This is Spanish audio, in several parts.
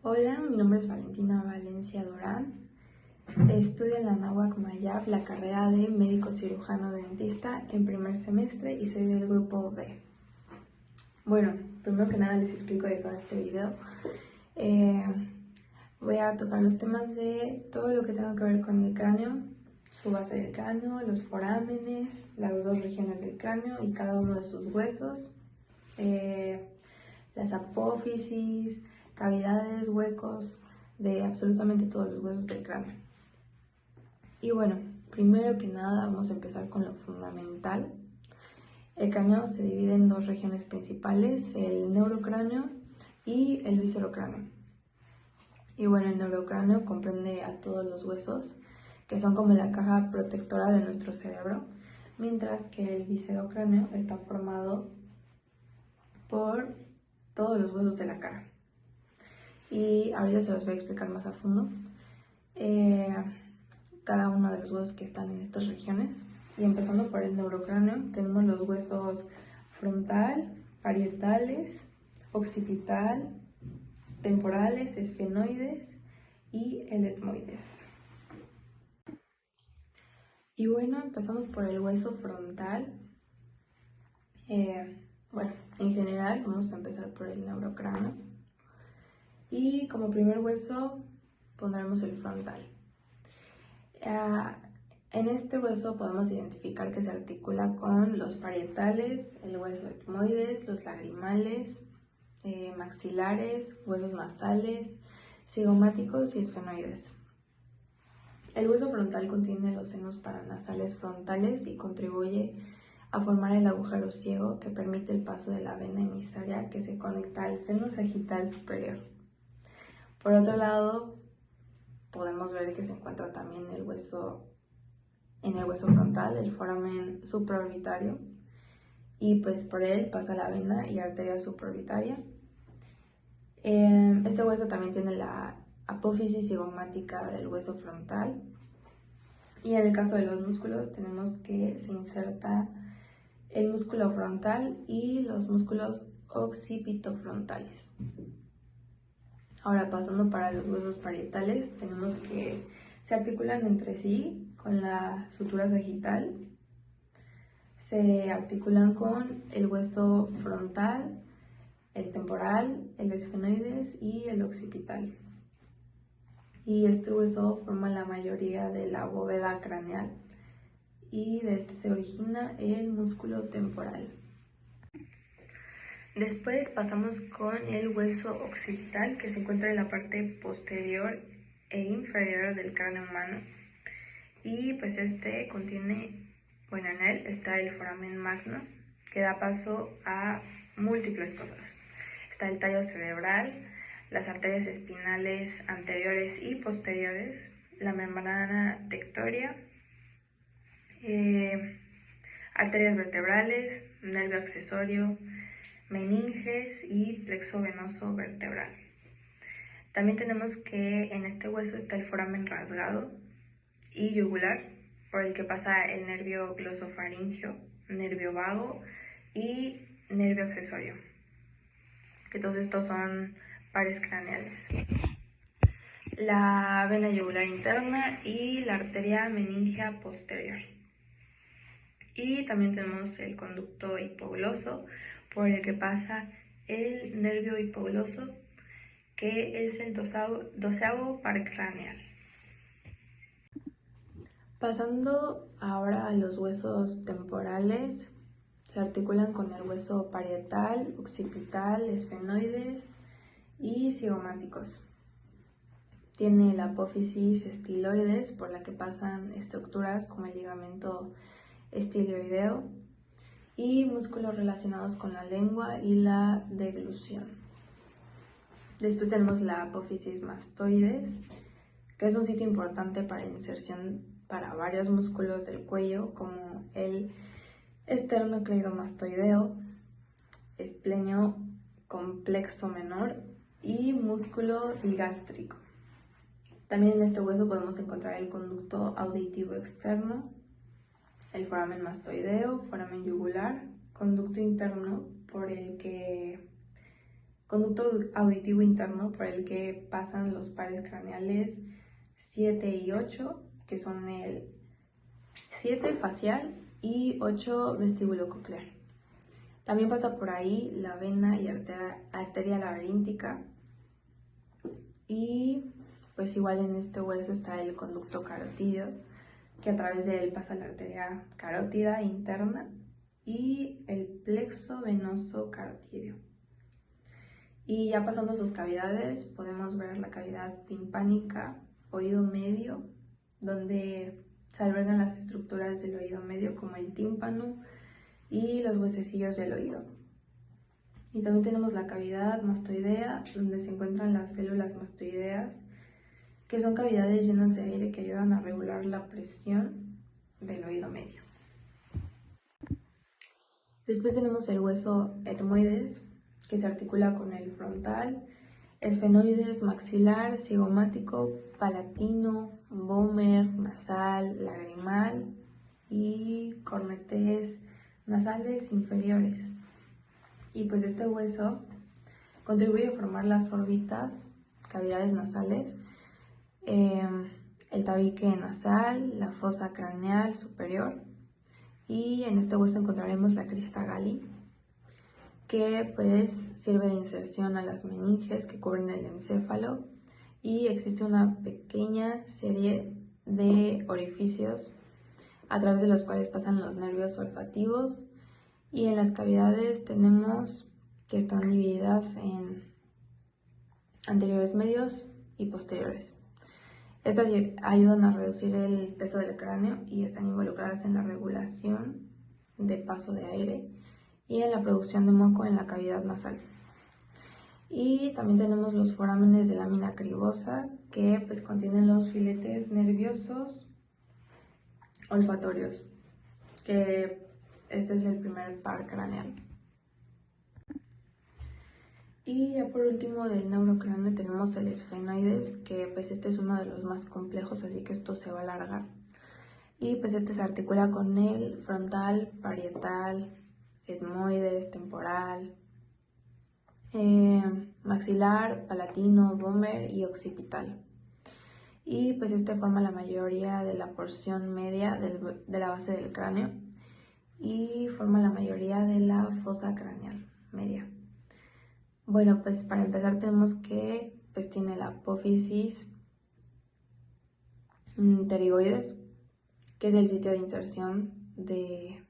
Hola, mi nombre es Valentina Valencia Durán. Estudio en la Anáhuac Mayab la carrera de médico cirujano dentista en primer semestre y soy del grupo B. Bueno, primero que nada les explico de qué va este video. Voy a tocar los temas de todo lo que tenga que ver con el cráneo, su base del cráneo, los forámenes, las dos regiones del cráneo y cada uno de sus huesos, las apófisis, cavidades, huecos de absolutamente todos los huesos del cráneo. Y bueno, primero que nada vamos a empezar con lo fundamental. El cráneo se divide en dos regiones principales, el neurocráneo y el viscerocráneo. Y bueno, el neurocráneo comprende a todos los huesos, que son como la caja protectora de nuestro cerebro, mientras que el viscerocráneo está formado por todos los huesos de la cara. Y ahorita se los voy a explicar más a fondo cada uno de los huesos que están en estas regiones. Y empezando por el neurocráneo, tenemos los huesos frontal, parietales, occipital, temporales, esfenoides y el etmoides. Y bueno, empezamos por el hueso frontal. Bueno, en general vamos a empezar por el neurocráneo. Y como primer hueso pondremos el frontal. En este hueso podemos identificar que se articula con los parietales, el hueso etmoides, los lagrimales, maxilares, huesos nasales, cigomáticos y esfenoides. El hueso frontal contiene los senos paranasales frontales y contribuye a formar el agujero ciego que permite el paso de la vena emisaria que se conecta al seno sagital superior. Por otro lado, podemos ver que se encuentra también en el hueso frontal, el foramen supraorbitario, y pues por él pasa la vena y arteria supraorbitaria. Este hueso también tiene la apófisis cigomática del hueso frontal, y en el caso de los músculos tenemos que se inserta el músculo frontal y los músculos occipitofrontales. Ahora, pasando para los huesos parietales, tenemos que se articulan entre sí con la sutura sagital, se articulan con el hueso frontal, el temporal, el esfenoides y el occipital. Y este hueso forma la mayoría de la bóveda craneal y de este se origina el músculo temporal. Después pasamos con el hueso occipital, que se encuentra en la parte posterior e inferior del cráneo humano. Y pues este contiene, bueno, en él está el foramen magno, que da paso a múltiples cosas. Está el tallo cerebral, las arterias espinales anteriores y posteriores, la membrana tectoria, arterias vertebrales, nervio accesorio, meninges y plexo venoso vertebral. También tenemos que en este hueso está el foramen rasgado y yugular, por el que pasa el nervio glosofaringeo, nervio vago y nervio accesorio, que todos estos son pares craneales. La vena yugular interna y la arteria meningea posterior. Y también tenemos el conducto hipogloso, por el que pasa el nervio hipogloso, que es el doceavo par craneal. Pasando ahora a los huesos temporales, se articulan con el hueso parietal, occipital, esfenoides y cigomáticos. Tiene la apófisis estiloides, por la que pasan estructuras como el ligamento estilioideo, y músculos relacionados con la lengua y la deglución. Después tenemos la apófisis mastoides, que es un sitio importante para inserción para varios músculos del cuello, como el esternocleidomastoideo, esplenio complexo menor y músculo digástrico. También en este hueso podemos encontrar el conducto auditivo externo, el foramen mastoideo, foramen yugular, conducto interno por el que conducto auditivo interno por el que pasan los pares craneales 7 y 8, que son el 7 facial y 8 vestíbulo coclear. También pasa por ahí la vena y arteria laberíntica, y pues igual en este hueso está el conducto carotídeo, que a través de él pasa la arteria carótida interna y el plexo venoso carotídeo. Y ya pasando sus cavidades, podemos ver la cavidad timpánica, oído medio, donde se albergan las estructuras del oído medio como el tímpano y los huesecillos del oído. Y también tenemos la cavidad mastoidea, donde se encuentran las células mastoideas, que son cavidades llenas de aire que ayudan a regular la presión del oído medio. Después tenemos el hueso etmoides, que se articula con el frontal, esfenoides, maxilar, cigomático, palatino, vomer, nasal, lagrimal y cornetes nasales inferiores. Y pues este hueso contribuye a formar las órbitas, cavidades nasales, el tabique nasal, la fosa craneal superior, y en este hueso encontraremos la crista Galli, que pues sirve de inserción a las meninges que cubren el encéfalo, y existe una pequeña serie de orificios a través de los cuales pasan los nervios olfativos, y en las cavidades tenemos que están divididas en anteriores, medios y posteriores. Estas ayudan a reducir el peso del cráneo y están involucradas en la regulación de paso de aire y en la producción de moco en la cavidad nasal. Y también tenemos los forámenes de lámina cribosa, que pues contienen los filetes nerviosos olfatorios, que este es el primer par craneal. Y ya por último del neurocráneo tenemos el esfenoides, que pues este es uno de los más complejos, así que esto se va a alargar. Y pues este se articula con el frontal, parietal, etmoides, temporal, maxilar, palatino, vomer y occipital. Y pues este forma la mayoría de la porción media de la base del cráneo y forma la mayoría de la fosa craneal media. Bueno, pues para empezar tenemos que pues tiene la apófisis pterigoides, que es el sitio de inserción de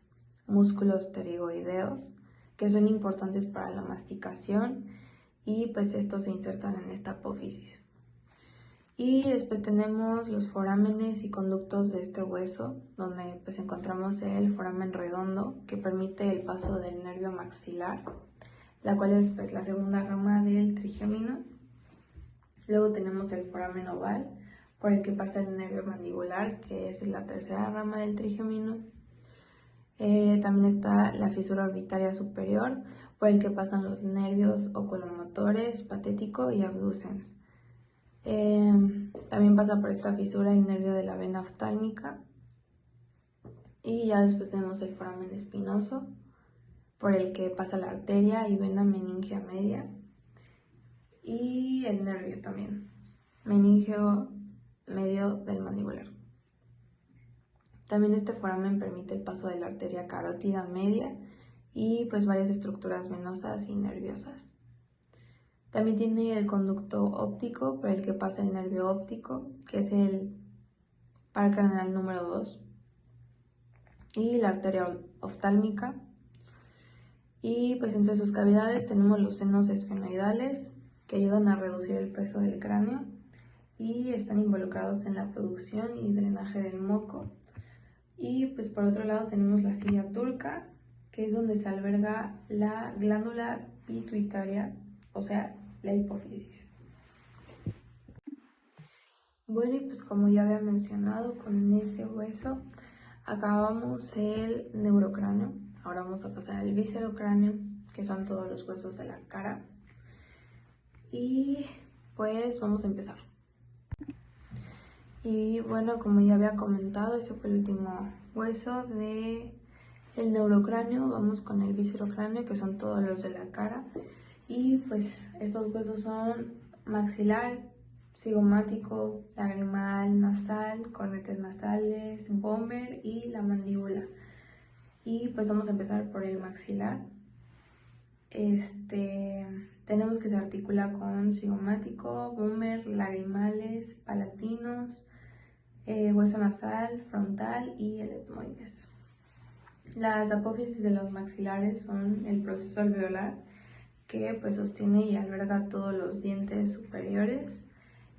músculos pterigoideos, que son importantes para la masticación, y pues estos se insertan en esta apófisis. Y después tenemos los forámenes y conductos de este hueso, donde pues encontramos el foramen redondo, que permite el paso del nervio maxilar, la cual es pues la segunda rama del trigémino. Luego tenemos el foramen oval, por el que pasa el nervio mandibular, que es la tercera rama del trigémino. También está la fisura orbitaria superior, por el que pasan los nervios oculomotores, patético y abducens. También pasa por esta fisura el nervio de la vena oftálmica. Y ya después tenemos el foramen espinoso, por el que pasa la arteria y vena meningea media. Y el nervio también, meningeo medio del mandibular. También este foramen permite el paso de la arteria carótida media y pues varias estructuras venosas y nerviosas. También tiene el conducto óptico por el que pasa el nervio óptico, que es el par craneal número 2, y la arteria oftálmica. Y pues entre sus cavidades tenemos los senos esfenoidales, que ayudan a reducir el peso del cráneo y están involucrados en la producción y drenaje del moco. Y pues por otro lado tenemos la silla turca, que es donde se alberga la glándula pituitaria, o sea, la hipófisis. Bueno, y pues como ya había mencionado, con ese hueso acabamos el neurocráneo. Ahora vamos a pasar al viscerocráneo, que son todos los huesos de la cara. Y pues vamos a empezar. Y bueno, como ya había comentado, ese fue el último hueso del neurocráneo. Vamos con el viscerocráneo, que son todos los de la cara. Y pues estos huesos son maxilar, cigomático, lagrimal, nasal, cornetes nasales, vomer y la mandíbula. Y pues vamos a empezar por el maxilar. Tenemos que se articula con cigomático, vomer, lagrimales, palatinos, hueso nasal, frontal y el etmoides. Las apófisis de los maxilares son el proceso alveolar, que pues sostiene y alberga todos los dientes superiores,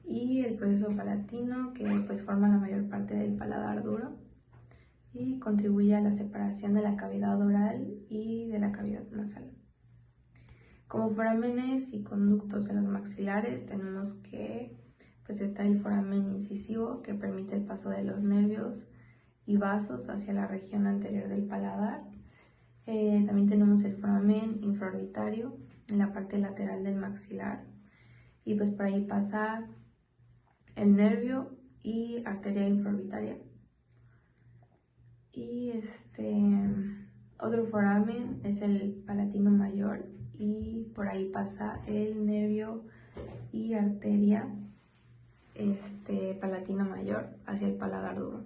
y el proceso palatino, que pues forma la mayor parte del paladar duro y contribuye a la separación de la cavidad oral y de la cavidad nasal. Como forámenes y conductos en los maxilares tenemos que pues está el foramen incisivo, que permite el paso de los nervios y vasos hacia la región anterior del paladar. También tenemos el foramen infraorbitario en la parte lateral del maxilar, y pues por ahí pasa el nervio y arteria infraorbitaria. Y otro foramen es el palatino mayor, y por ahí pasa el nervio y arteria palatina mayor hacia el paladar duro.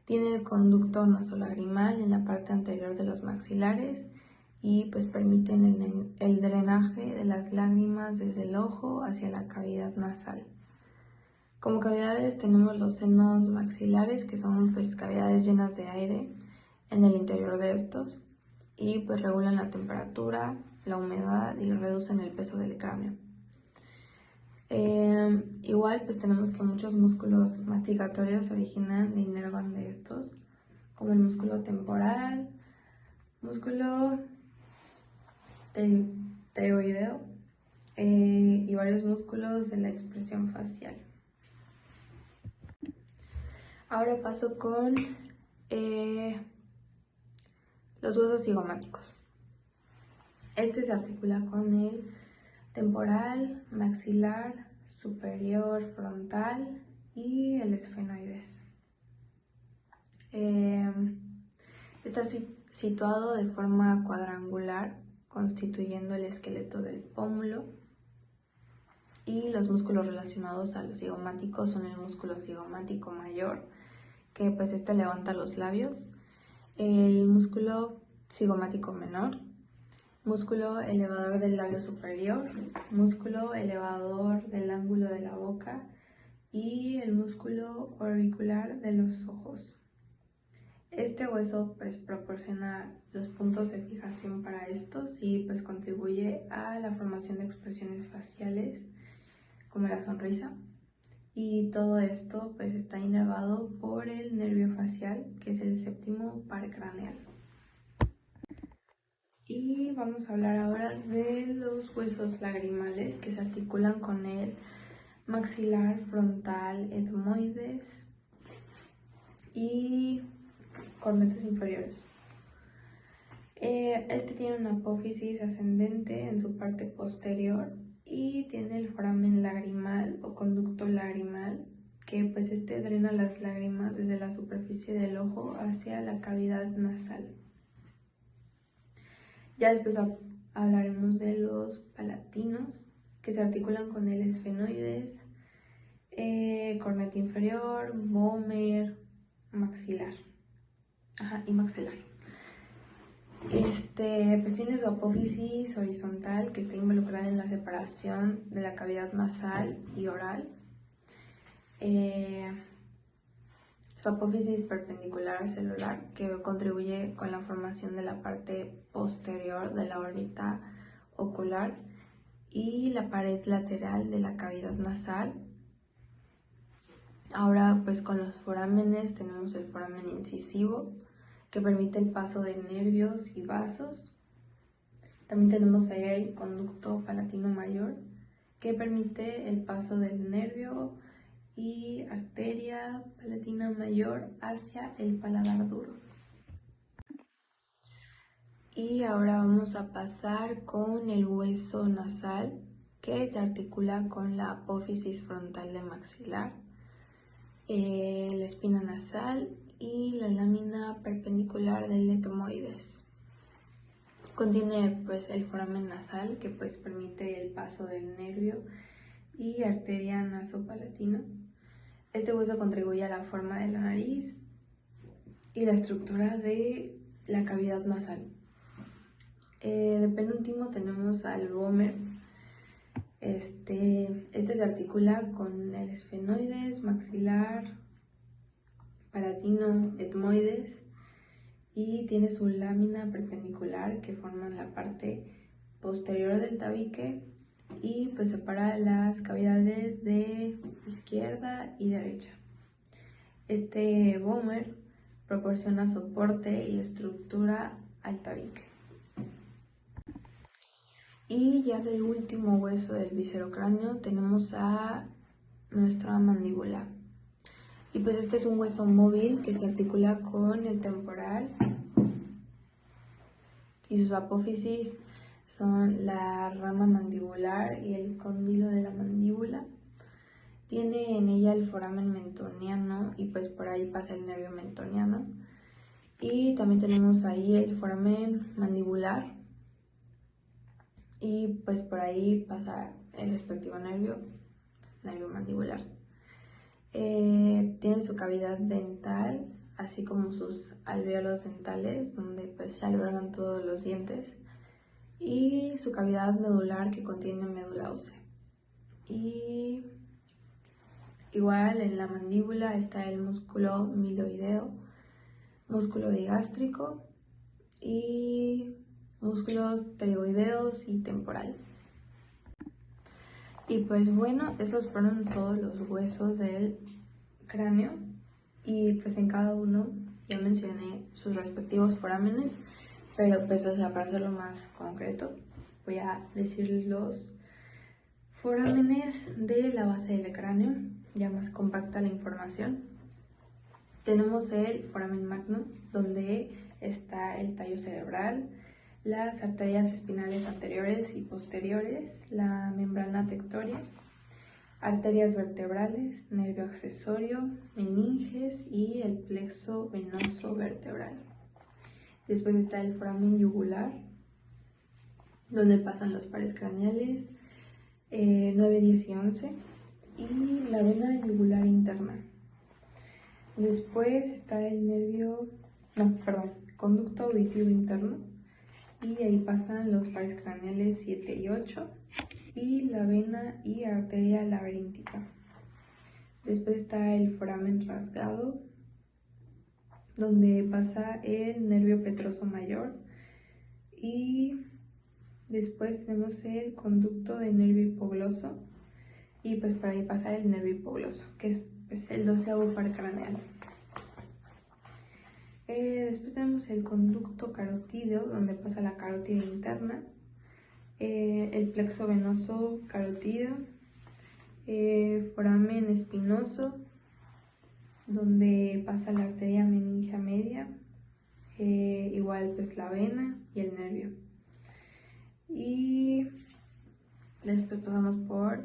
Tiene el conducto nasolagrimal en la parte anterior de los maxilares, y pues permiten el drenaje de las lágrimas desde el ojo hacia la cavidad nasal. Como cavidades tenemos los senos maxilares, que son pues cavidades llenas de aire en el interior de estos, y pues regulan la temperatura, la humedad y reducen el peso del cráneo. Igual pues tenemos que muchos músculos masticatorios se originan e inervan de estos, como el músculo temporal, músculo pteroideo y varios músculos de la expresión facial. Ahora paso con los huesos cigomáticos. Se articula con el temporal, maxilar, superior, frontal y el esfenoides. Está situado de forma cuadrangular, constituyendo el esqueleto del pómulo, y los músculos relacionados a los cigomáticos son el músculo cigomático mayor, que pues levanta los labios, el músculo cigomático menor, músculo elevador del labio superior, músculo elevador del ángulo de la boca y el músculo orbicular de los ojos. Este hueso pues proporciona los puntos de fijación para estos y pues contribuye a la formación de expresiones faciales como la sonrisa, y todo esto pues está inervado por el nervio facial, que es el séptimo par craneal. Y vamos a hablar ahora de los huesos lagrimales, que se articulan con el maxilar, frontal, etmoides y cornetes inferiores. Tiene una apófisis ascendente en su parte posterior y tiene el foramen lagrimal o conducto lagrimal, que pues drena las lágrimas desde la superficie del ojo hacia la cavidad nasal. Ya después hablaremos de los palatinos, que se articulan con el esfenoides, cornete inferior, vomer, maxilar. Y maxilar. Pues tiene su apófisis horizontal, que está involucrada en la separación de la cavidad nasal y oral. Su apófisis perpendicular celular, que contribuye con la formación de la parte posterior de la órbita ocular y la pared lateral de la cavidad nasal. Ahora pues con los forámenes tenemos el foramen incisivo, que permite el paso de nervios y vasos. También tenemos el conducto palatino mayor, que permite el paso del nervio y arteria palatina mayor hacia el paladar duro. Y ahora vamos a pasar con el hueso nasal, que se articula con la apófisis frontal de maxilar, la espina nasal y la lámina perpendicular del etmoides. Contiene pues el foramen nasal, que pues permite el paso del nervio y arteria nasopalatina. Este hueso contribuye a la forma de la nariz y la estructura de la cavidad nasal. De penúltimo tenemos al vómer. Este se articula con el esfenoides, maxilar, palatino, etmoides, y tiene su lámina perpendicular que forma la parte posterior del tabique y pues separa las cavidades de izquierda y derecha. Este vómer proporciona soporte y estructura al tabique. Y ya de último hueso del viscerocráneo tenemos a nuestra mandíbula. Y pues este es un hueso móvil que se articula con el temporal y sus apófisis son la rama mandibular y el cóndilo de la mandíbula. Tiene en ella el foramen mentoniano y pues por ahí pasa el nervio mentoniano. Y también tenemos ahí el foramen mandibular y pues por ahí pasa el respectivo nervio mandibular. Tiene su cavidad dental, así como sus alvéolos dentales, donde pues se albergan todos los dientes, y su cavidad medular, que contiene médula ósea. Y igual en la mandíbula está el músculo miloideo, músculo digástrico y músculos pterygoideos y temporal. Y pues bueno, esos fueron todos los huesos del cráneo, y pues en cada uno ya mencioné sus respectivos forámenes, pero pues o sea, para hacerlo más concreto voy a decir los forámenes de la base del cráneo, ya más compacta la información. Tenemos el foramen magno, donde está el tallo cerebral, las arterias espinales anteriores y posteriores, la membrana tectoria, arterias vertebrales, nervio accesorio, meninges y el plexo venoso vertebral. Después está el foramen yugular, donde pasan los pares craneales 9, 10 y 11, y la vena yugular interna. Después está el conducto auditivo interno, y ahí pasan los pares craneales 7 y 8 y la vena y arteria laberíntica. Después está el foramen rasgado, donde pasa el nervio petroso mayor, y después tenemos el conducto de nervio hipogloso, y pues por ahí pasa el nervio hipogloso, que es pues, el 12º par craneal. Después tenemos el conducto carotídeo, donde pasa la carótida interna, el plexo venoso carotídeo, foramen espinoso, donde pasa la arteria meningea media, igual pues la vena y el nervio. Y después pasamos por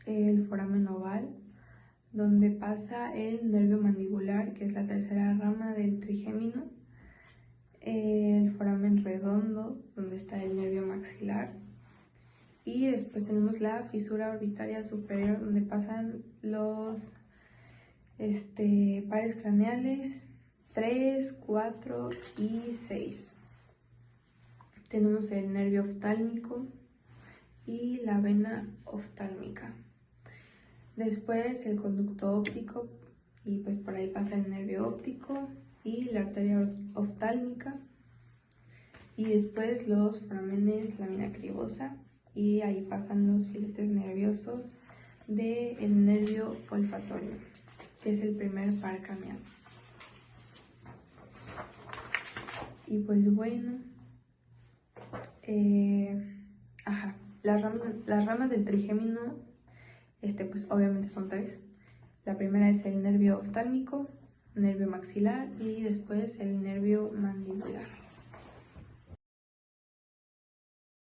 el foramen oval, donde pasa el nervio mandibular, que es la tercera rama del trigémino, el foramen redondo, donde está el nervio maxilar, y después tenemos la fisura orbitaria superior, donde pasan los pares craneales 3, 4 y 6. Tenemos el nervio oftálmico y la vena oftálmica. Después el conducto óptico, y pues por ahí pasa el nervio óptico y la arteria oftálmica. Y después los forámenes lámina cribosa, y ahí pasan los filetes nerviosos del nervio olfatorio, que es el primer par craneal. Y pues bueno, las ramas del trigémino, pues obviamente son 3. La primera es el nervio oftálmico, nervio maxilar y después el nervio mandibular.